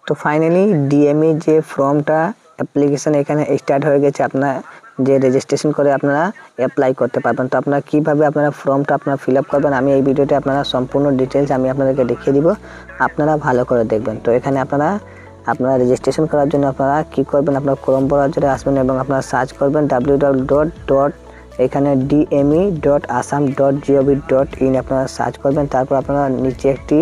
তো finally DME যে ফর্মটা অ্যাপ্লিকেশন এখানে স্টার্ট হয়ে গেছে। আপনারা যে রেজিস্ট্রেশন করে আপনারা অ্যাপ্লাই করতে পারবেন। তো আপনারা কিভাবে আপনারা ফর্মটা আপনারা ফিল আপ করবেন আমি এই ভিডিওতে আপনারা সম্পূর্ণ ডিটেইলস আমি আপনাদেরকে দেখিয়ে দিব, আপনারা ভালো করে দেখবেন। তো এখানে আপনারা রেজিস্ট্রেশন করার জন্য আপনারা কি করবেন, আপনারা ক্রোম ব্রাউজারে আসবেন এবং আপনারা সার্চ করবেন www. এখানে dme.assam.gov.in আপনারা সার্চ করবেন। তারপর আপনারা নিচে একটি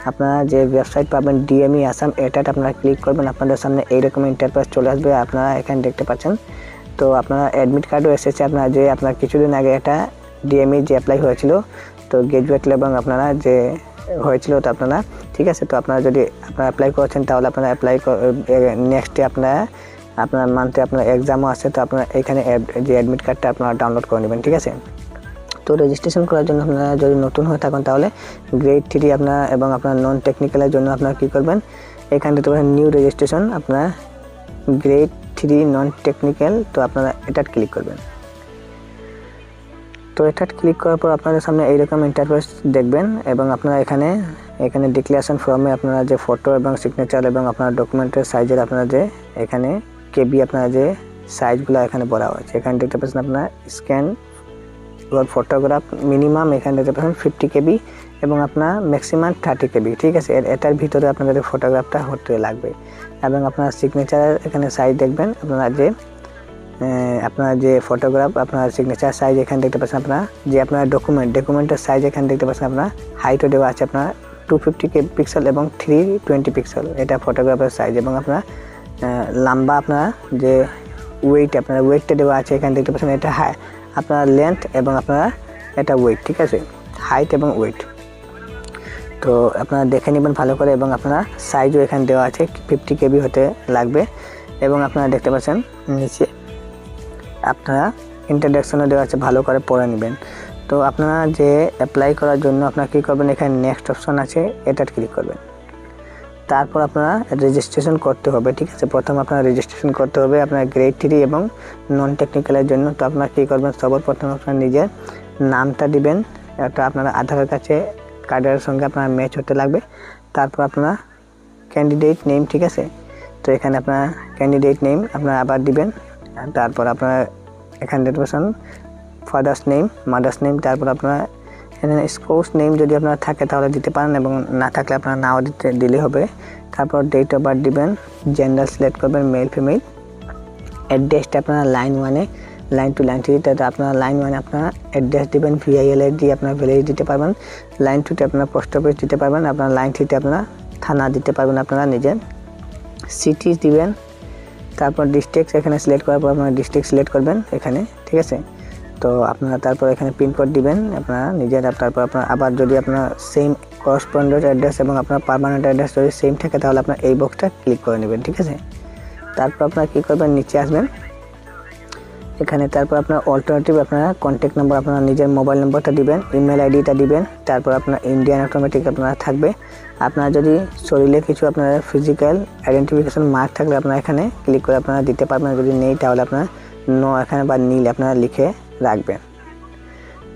আপনারা যে ওয়েবসাইট পাবেন ডিএমই আসাম, এটাতে আপনারা ক্লিক করবেন। আপনাদের সামনে এইরকম ইন্টারফেস চলে আসবে, আপনারা এখানে দেখতে পাচ্ছেন। তো আপনারা অ্যাডমিট কার্ডও এসেছে আপনারা যে আপনার কিছুদিন আগে এটা ডিএমই যে অ্যাপ্লাই হয়েছিল, তো গ্র্যাজুয়েট এবং আপনারা যে হয়েছিল, তো আপনারা ঠিক আছে। তো আপনারা যদি আপনারা অ্যাপ্লাই করেছেন তাহলে আপনারা অ্যাপ্লাই নেক্সটে আপনার মান্থে আপনার এক্সামও আছে। তো আপনারা এখানে যে অ্যাডমিট কার্ডটা আপনারা ডাউনলোড করে নেবেন, ঠিক আছে। তো রেজিস্ট্রেশন করার জন্য আপনারা যদি নতুন হয়ে থাকেন তাহলে গ্রেড 3 আপনারা এবং আপনার নন টেকনিক্যালের জন্য আপনারা কী করবেন, এখানে দেখতে পাচ্ছেন নিউ রেজিস্ট্রেশন, আপনারা গ্রেড 3 নন টেকনিক্যাল, তো আপনারা এটা ক্লিক করবেন। তো এটা ক্লিক করার পর আপনাদের সামনে এইরকম ইন্টারফেস দেখবেন এবং আপনারা এখানে ডিক্লারেশন ফর্মে আপনারা যে ফটো এবং সিগনেচার এবং আপনার ডকুমেন্টের সাইজের আপনারা যে এখানে কেবি আপনারা যে সাইজগুলো এখানে বলা হয়েছে, এখানে দেখতে পাচ্ছেন আপনার স্ক্যান ফটোগ্রাফ মিনিমাম এখানে দেখতে পাচ্ছেন 50 কেবি এবং আপনার ম্যাক্সিমাম 30 কেবি, ঠিক আছে। এটার ভিতরে আপনাদের ফটোগ্রাফটা হতে লাগবে এবং আপনার সিগনেচারের এখানে সাইজ দেখবেন, আপনার যে ফটোগ্রাফ আপনার সিগনেচার সাইজ এখানে দেখতে পাচ্ছেন। আপনার ডকুমেন্টের সাইজ এখানে দেখতে পাচ্ছেন। আপনার হাইটও দেওয়া আছে আপনার 250 পিক্সেল এবং 320 পিক্সেল, এটা ফটোগ্রাফের সাইজ। এবং আপনার লম্বা আপনার যে ওয়েটটা দেওয়া আছে এখানে দেখতে পাচ্ছেন, এটা আপনার লেন্থ এবং আপনারা এটা ওয়েট, ঠিক আছে, হাইট এবং ওয়েট। তো আপনারা দেখে নেবেন ভালো করে এবং আপনারা সাইজও এখানে দেওয়া আছে 50 কেবি হতে লাগবে। এবং আপনারা দেখতে পাচ্ছেন নিচে আপনারা ইন্ট্রোডাকশনও দেওয়া আছে, ভালো করে পড়ে নেবেন। তো আপনারা যে অ্যাপ্লাই করার জন্য আপনারা কী করবেন, এখানে নেক্সট অপশন আছে, এটা ক্লিক করবেন। তারপর আপনারা রেজিস্ট্রেশন করতে হবে, ঠিক আছে। প্রথম আপনারা রেজিস্ট্রেশন করতে হবে আপনার গ্রেড 3 এবং নন টেকনিক্যালের জন্য। তো আপনারা কী করবেন, সর্বপ্রথম আপনার নিজের নামটা দিবেন, এটা আপনার আধারের কাছে কার্ডের সঙ্গে আপনার ম্যাচ হতে লাগবে। তারপর আপনার ক্যান্ডিডেট নেম, ঠিক আছে। তো এখানে আপনার ক্যান্ডিডেট নেম আপনার আবার দিবেন। তারপর আপনার এখানে দেখতে পাচ্ছেন ফাদার্স নেম, মাদার্স নেম। তারপর আপনার এখানে স্পাউস নেম যদি আপনার থাকে তাহলে দিতে পারেন এবং না থাকলে আপনার নাও দিলে হবে। তারপর ডেট অফ বার্থ দিবেন, জেন্ডার সিলেক্ট করবেন মেল ফিমেল। অ্যাড্রেসটা আপনার লাইন 1-এ, লাইন 2, লাইন 3, তাতে আপনার লাইন 1-এ আপনার অ্যাড্রেস দিবেন, ভিআইএল দিয়ে আপনার ভিলেজ দিতে পারবেন। লাইন 2-তে আপনার পোস্ট অফিস দিতে পারবেন। আপনার লাইন 3-তে আপনার থানা দিতে পারবেন, আপনারা নিজের সিটি দিবেন। তারপর ডিস্ট্রিক্ট এখানে সিলেক্ট করার পর আপনারা ডিস্ট্রিক্ট সিলেক্ট করবেন এখানে, ঠিক আছে। তো আপনারা তারপর এখানে পিনকোড দিবেন আপনারা নিজের। তারপর আপনার আবার যদি আপনার সেম করসপন্ডেন্ট অ্যাড্রেস এবং আপনার পার্মানেন্ট অ্যাড্রেস যদি সেম থাকে তাহলে আপনার এই বক্সটা ক্লিক করে নেবেন, ঠিক আছে। তারপর আপনারা কী করবেন, নিচে আসবেন এখানে। তারপর আপনার অল্টারনেটিভ আপনারা কন্ট্যাক্ট নাম্বার আপনারা নিজের মোবাইল নম্বরটা দিবেন, ইমেল আইডিটা দিবেন। তারপর আপনার ইন্ডিয়ান অটোমেটিক আপনারা থাকবে। আপনারা যদি শরীরে কিছু আপনার ফিজিক্যাল আইডেন্টিফিকেশন মার্ক থাকলে আপনারা এখানে ক্লিক করে আপনারা দিতে পারবেন। যদি নেই তাহলে আপনার নো এখানে বা নীল আপনারা লিখে রাখবেন।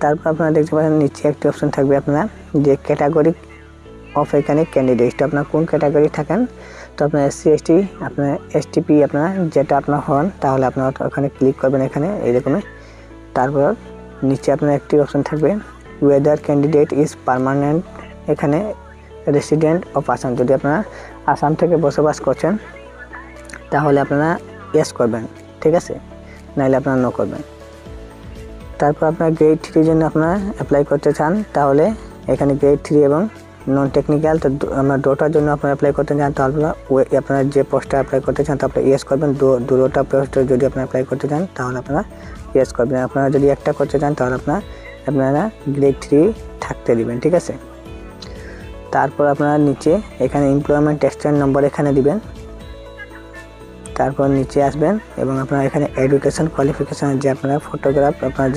তারপর আপনারা দেখতে পাচ্ছেন নিচে একটি অপশন থাকবে আপনারা যে ক্যাটাগরি অফ এখানে ক্যান্ডিডেট, আপনার কোন ক্যাটাগরি থাকেন। তো আপনার SC ST আপনার STP আপনার যেটা আপনার হন তাহলে আপনারা ওখানে ক্লিক করবেন এখানে এইরকমই। তারপর নিচে আপনার একটি অপশন থাকবে ওয়েদার ক্যান্ডিডেট ইজ পার্মানেন্ট এখানে রেসিডেন্ট অফ আসাম, যদি আপনারা আসাম থেকে বসবাস করছেন তাহলে আপনারা ইয়েস করবেন, ঠিক আছে, নাহলে আপনারা নো করবেন। তারপর আপনার গ্রেড 3 জন্য আপনারা অ্যাপ্লাই করতে চান তাহলে এখানে গ্রেড 3 এবং নন টেকনিক্যাল, তো আপনার দুটোর জন্য আপনারা অ্যাপ্লাই করতে চান তাহলে আপনারা যে পোস্টে অ্যাপ্লাই করতে চান তারপরে ইয়েস করবেন। দুটোটা পোস্টে যদি আপনারা অ্যাপ্লাই করতে চান তাহলে আপনারা ইয়েস করবেন। আপনারা যদি একটা করতে চান তাহলে আপনারা গ্রেড 3 থাকতে দিবেন, ঠিক আছে। তারপর আপনারা নিচে এখানে এমপ্লয়মেন্ট এক্সচেঞ্জ নম্বর এখানে দিবেন। তারপর নিচে আসবেন এবং আপনারা এখানে এডুকেশন কোয়ালিফিকেশান যে আপনারা ফটোগ্রাফ আপনার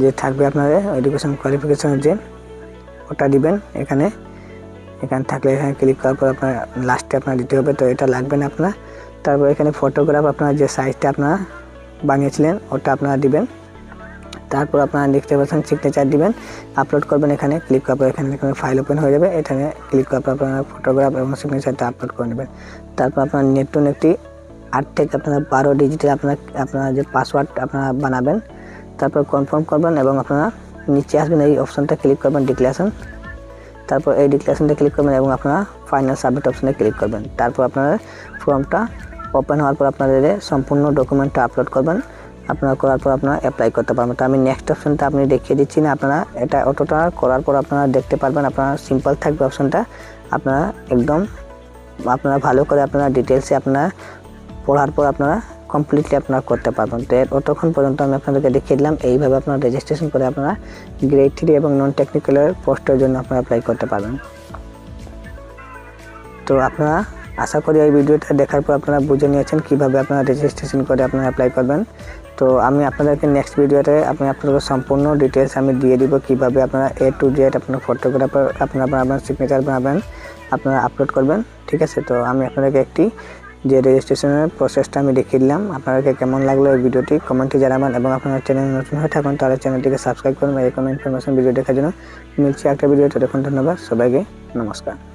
যে থাকবে আপনার এডুকেশন কোয়ালিফিকেশানের যে ওটা দিবেন এখানে থাকলে এখানে ক্লিক করার পর আপনার লাস্টে আপনার দিতে হবে, তো এটা লাগবে না আপনার। তারপর এখানে ফটোগ্রাফ আপনার যে সাইজটা আপনারা বানিয়েছিলেন ওটা আপনারা দিবেন। তারপর আপনারা দেখতে পাচ্ছেন সিগনেচার দিবেন, আপলোড করবেন, এখানে ক্লিক করার পর এখানে ফাইল ওপেন হয়ে যাবে। এখানে ক্লিক করার পর আপনারা ফটোগ্রাফ এবং সিগনেচারটা আপলোড করে নেবেন। তারপর আপনার নেট টু নেটটি 8 থেকে আপনারা 12 ডিজিটের আপনারা যে পাসওয়ার্ড আপনারা বানাবেন, তারপর কনফার্ম করবেন এবং আপনারা নিচে আসবেন, এই অপশনটা ক্লিক করবেন ডিক্লারেশন। তারপর এই ডিক্লারেশনটা ক্লিক করবেন এবং আপনারা ফাইনাল সাবমিট অপশনে ক্লিক করবেন। তারপর আপনারা ফর্মটা ওপেন হওয়ার পর আপনাদের সম্পূর্ণ ডকুমেন্টটা আপলোড করবেন। আপনারা করার পর আপনারা অ্যাপ্লাই করতে পারবেন। তো আমি নেক্সট অপশনটা আপনি দেখিয়ে দিচ্ছি না, আপনারা এটা অটোটা করার পর আপনারা দেখতে পারবেন, আপনারা সিম্পল থাকবে অপশনটা। আপনারা একদম আপনারা ভালো করে আপনারা ডিটেলসে আপনারা পড়ার পর আপনারা কমপ্লিটলি আপনারা করতে পারবেন। তো অতক্ষণ পর্যন্ত আমি আপনাদেরকে দেখিয়ে দিলাম এইভাবে আপনারা রেজিস্ট্রেশন করে আপনারা গ্রেড 3 এবং নন টেকনিক্যালের পোস্টের জন্য আপনারা অ্যাপ্লাই করতে পারবেন। তো আপনারা আশা করি এই ভিডিওটা দেখার পর আপনারা বুঝে নিয়েছেন কীভাবে আপনারা রেজিস্ট্রেশন করে আপনারা অ্যাপ্লাই করবেন। তো আমি আপনাদেরকে নেক্সট ভিডিওতে আপনাদেরকে সম্পূর্ণ ডিটেলস আমি দিয়ে দিব কীভাবে আপনারা A to Z আপনার ফটোগ্রাফার আপনার সিগনেচার বানাবেন, আপনারা আপলোড করবেন। ঠিক আছে, তো আমি আপনাদেরকে একটি যে রেজিস্ট্রেশনের প্রসেসটা আমি দেখিয়ে দিলাম। আপনাদেরকে কেমন লাগলো এই ভিডিওটি কমেন্টে জানাবেন এবং আপনার চ্যানেল নতুন হয়ে থাকুন তাহলে চ্যানেলটিকে সাবস্ক্রাইব করুন। এরকম ইনফরমেশন ভিডিও দেখার জন্য মিলছে একটা ভিডিও। ততক্ষণ ধন্যবাদ, সবাইকে নমস্কার।